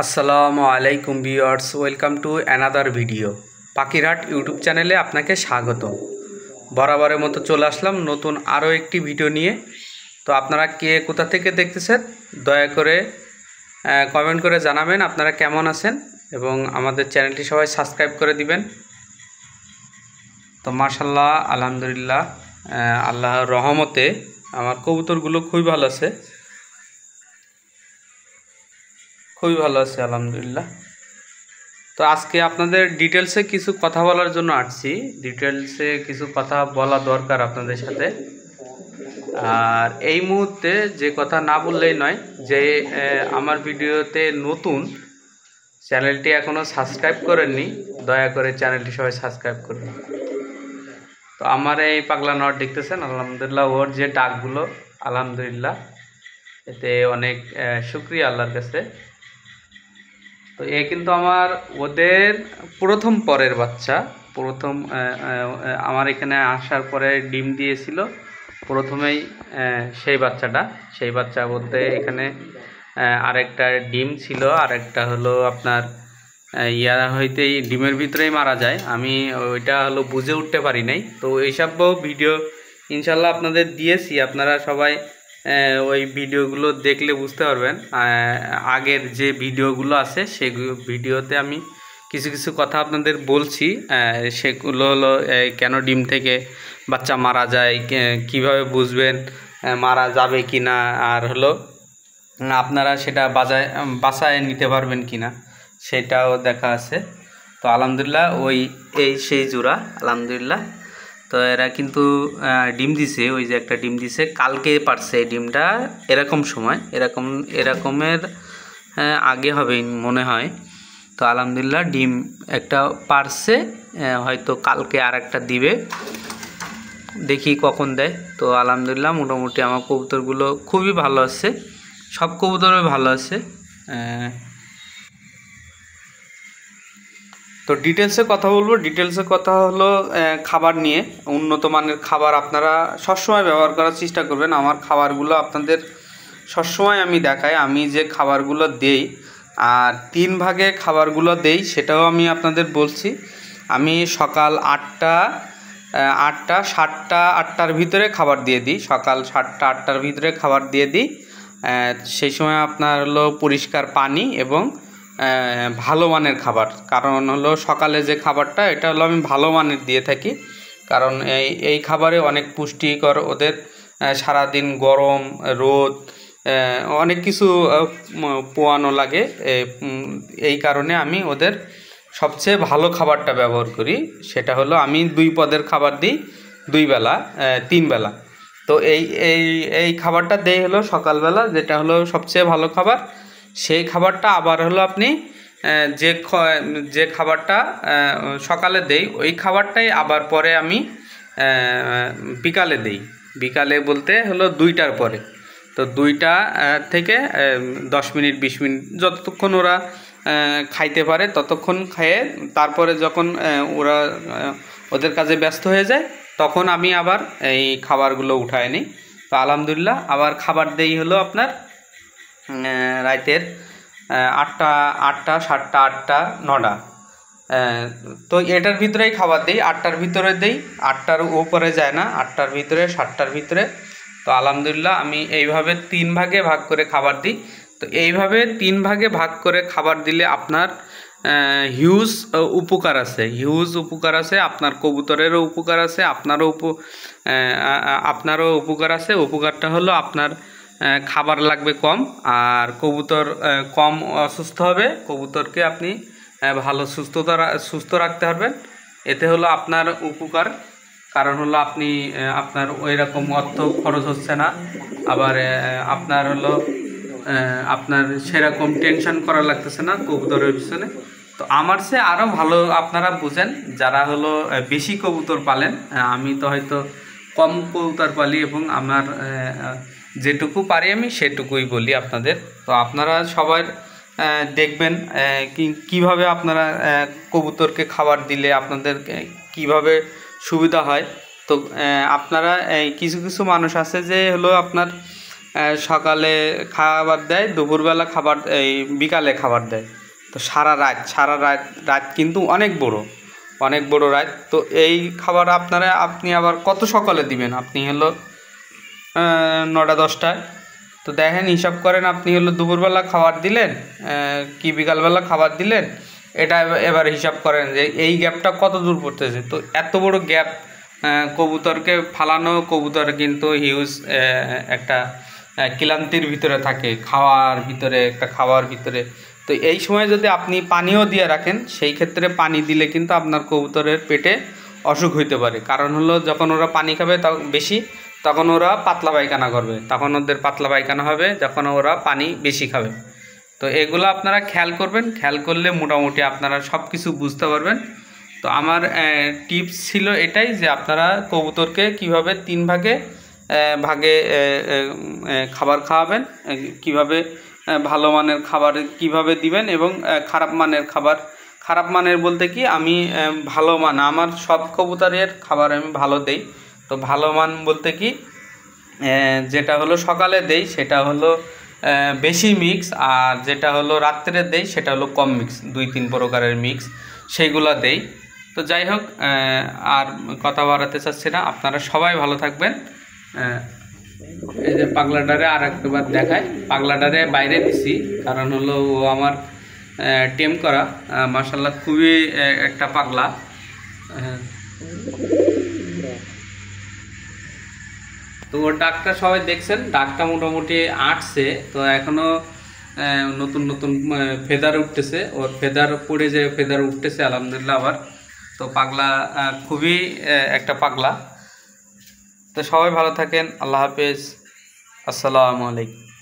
আসসালামু আলাইকুম viewers, welcome to another video. পাখিরহাট YouTube চ্যানেলে আপনাকে স্বাগত। বরাবরের মতো চলে আসলাম নতুন আরও একটি ভিডিও নিয়ে। তো আপনারা কে কোথা থেকে দেখতেছেন দয়া করে কমেন্ট করে জানাবেন আপনারা কেমন আছেন, এবং আমাদের চ্যানেলটি সবাই সাবস্ক্রাইব করে দিবেন। তো মাশাআল্লাহ, আলহামদুলিল্লাহ, আল্লাহর রহমতে আমার কবুতরগুলো খুবই ভালো আছে, আলহামদুলিল্লাহ। তো আজকে আপনাদের ডিটেলসে কিছু কথা বলার জন্য আসছি। ডিটেলসে কিছু কথা বলা দরকার আপনাদের সাথে। আর এই মুহূর্তে যে কথা না বললেই নয়, যে আমার ভিডিওতে নতুন, চ্যানেলটি এখনও সাবস্ক্রাইব করেননি, দয়া করে চ্যানেলটি সবাই সাবস্ক্রাইব করুন। তো আমার এই পাগলা নট দেখতেছেন, আলহামদুলিল্লাহ, ওর যে ডাকগুলো, আলহামদুলিল্লাহ, এতে অনেক শুকরিয়া আল্লাহর কাছে। তো এ কিন্তু আমার ওদের প্রথম পরের বাচ্চা। আমার এখানে আসার পরে ডিম দিয়েছিল প্রথমেই। সেই বাচ্চা বলতে এখানে আরেকটা ডিম ছিল, আরেকটা হলো আপনার হইতেই ডিমের ভিতরেই মারা যায়। আমি ওইটা হলো বুঝে উঠতে পারি নাই। তো এইসব ভিডিও ইনশাল্লাহ আপনাদের দিয়েছি, আপনারা সবাই ওই ভিডিওগুলো দেখলে বুঝতে পারবেন। আগের যে ভিডিওগুলো আছে সেই ভিডিওতে আমি কিছু কিছু কথা আপনাদের বলছি। সেগুলো হলো কেন ডিম থেকে বাচ্চা মারা যায়, কিভাবে বুঝবেন মারা যাবে কি না, আর হলো আপনারা সেটা বাসায় নিতে পারবেন কি না, সেটাও দেখা আছে। তো আলহামদুলিল্লাহ, সেই জোড়া, আলহামদুলিল্লাহ। তো এরা কিন্তু ডিম দিছে, ওই যে একটা ডিম দিছে কালকে পারছে এই ডিমটা। এরকম সময় এরকমের আগে হবে মনে হয়। তো আলহামদুলিল্লাহ, ডিম একটা পারছে, হয়তো কালকে আর একটা দিবে, দেখি কখন দেয়। তো আলহামদুলিল্লাহ, মোটামুটি আমার কবুতরগুলো খুবই ভালো আছে, সব কবুতরই ভালো আছে। তো ডিটেলসে কথা বলবো। ডিটেলসে কথা হলো খাবার নিয়ে। উন্নত মানের খাবার আপনারা সবসময় ব্যবহার করার চেষ্টা করবেন। আমার খাবারগুলো আপনাদের সবসময় আমি দেখাই, আমি যে খাবারগুলো দেই, আর 3 ভাগে খাবারগুলো দেই, সেটাও আমি আপনাদের বলছি। আমি সকাল 8টা 7টা 8টার ভিতরে খাবার দিয়ে দিই। সকাল 7টা 8টার ভিতরে খাবার দিয়ে দিই। সেই সময় আপনার হলো পরিষ্কার পানি এবং ভালো মানের খাবার। কারণ হলো সকালে যে খাবারটা, এটা হলো আমি ভালো মানের দিয়ে থাকি, কারণ এই খাবারে অনেক পুষ্টিকর। ওদের সারাদিন গরম রোদ অনেক কিছু পোয়ানো লাগে, এই কারণে আমি ওদের সবচেয়ে ভালো খাবারটা ব্যবহার করি। সেটা হলো আমি 2 পদের খাবার দিই, 2 বেলা 3 বেলা। তো এই খাবারটা দেই হলো সকালবেলা, যেটা হলো সবচেয়ে ভালো খাবার। সেই খাবারটা আবার হলো আপনি যে খাবারটা সকালে দেই, ওই খাবারটাই আবার পরে আমি বিকালে দেই। বিকালে বলতে হলো 2টার পরে। তো 2টা থেকে 10 মিনিট 20 মিনিট যতক্ষণ ওরা খাইতে পারে ততক্ষণ খাইয়ে, তারপরে যখন ওরা ওদের কাজে ব্যস্ত হয়ে যায়, তখন আমি আবার এই খাবারগুলো উঠায় নিই। তো আলহামদুলিল্লাহ, আবার খাবার দেই হলো আপনার রাতের 8টা 7টা 8টা 9টা। তো এটার ভিতরেই খাবার দিই, 8টার ভিতরে দিই, 8টার উপরে যায় না, 8টার ভিতরে 7টার ভিতরে। তো আলহামদুলিল্লাহ, আমি এইভাবে 3 ভাগে ভাগ করে খাবার দিই। তো এইভাবে 3 ভাগে ভাগ করে খাবার দিলে আপনার হিউজ উপকার আছে, আপনার কবুতরেরও উপকার আছে, আপনারও উপকার আছে। উপকারটা হলো আপনার খাবার লাগবে কম, আর কবুতর কম অসুস্থ হবে। কবুতরকে আপনি ভালো সুস্থ রাখতে পারবেন। এতে হলো আপনার উপকার, কারণ হলো আপনি আপনার ওই রকম অর্থ খরচ হচ্ছে না, আবার আপনার সেরকম টেনশন করা লাগতেছে না কবুতরের পিছনে। তো আমার সে আরও ভালো আপনারা বুঝেন যারা হলো বেশি কবুতর পালেন। আমি তো হয়তো কম কবুতর পালি, এবং আমার যেটুকু পারি আমি সেটুকুই বলি আপনাদের। তো আপনারা সবাই দেখবেন কিভাবে আপনারা কবুতরকে খাবার দিলে আপনাদের কিভাবে সুবিধা হয়। তো আপনারা কিছু মানুষ আছে যে হলো আপনার সকালে খাবার দেয়, দুপুরবেলা খাবার, এই বিকালে খাবার দেয়। তো সারা রাত কিন্তু অনেক বড় রাত। তো এই খাবার আপনি আবার কত সকালে দিবেন? আপনি হলো 9টা 10টায়। তো দেখেন, হিসাব করেন, আপনি হলো দুপুরবেলা খাবার দিলেন কি বিকালবেলা খাবার দিলেন, এটা এবার হিসাব করেন যে এই গ্যাপটা কত দূর পড়তেছে। তো এত বড় গ্যাপ কবুতরকে ফালানো, কবুতর কিন্তু হিউজ একটা ক্লান্তির ভিতরে থাকে, খাওয়ার ভিতরে। তো এই সময় যদি আপনি পানিও দিয়ে রাখেন, সেই ক্ষেত্রে পানি দিলে কিন্তু আপনার কবুতরের পেটে অসুখ হইতে পারে। কারণ হলো যখন ওরা পানি খাবে বেশি, তখন ওরা পাতলা পায়খানা করবে, তখন ওদের পাতলা পায়খানা হবে যখন ওরা পানি বেশি খাবে। তো এগুলো আপনারা খেয়াল করবেন, খেয়াল করলে মোটামুটি আপনারা সব কিছু বুঝতে পারবেন। তো আমার টিপস ছিল এটাই যে আপনারা কবুতরকে কিভাবে 3 ভাগে খাবার খাওয়াবেন, কিভাবে ভালো মানের খাবার কিভাবে দিবেন, এবং খারাপ মানের বলতে কি, আমি ভালো মান, আমার সব কবুতরের খাবার আমি ভালো দেই। তো ভালো মান বলতে কি, যেটা হলো সকালে দেই সেটা হলো বেশি মিক্স, আর যেটা হলো রাত্রে দেই সেটা হলো কম মিক্স, 2-3 প্রকারের মিক্স সেইগুলো দেই। তো যাই হোক, আর কথা বাড়াতে চাচ্ছি না, আপনারা সবাই ভালো থাকবেন। এই যে পাগলাটারে আর একবার দেখায়, পাগলাটারে বাইরে দিছি, কারণ হলো ও আমার টেম করা, মাশাআল্লাহ খুবই একটা পাগলা। তো ওর ডাকটা সবাই দেখছেন, ডাকটা মোটামুটি আটছে। তো এখনও নতুন ফেদার উঠতেছে, ওর ফেদার পড়ে যে ফেদার উঠতেছে আলহামদুলিল্লাহ আবার। তো পাগলা খুবই একটা পাগলা। তো সবাই ভালো থাকেন, আল্লাহ হাফেজ, আসসালামু আলাইকুম।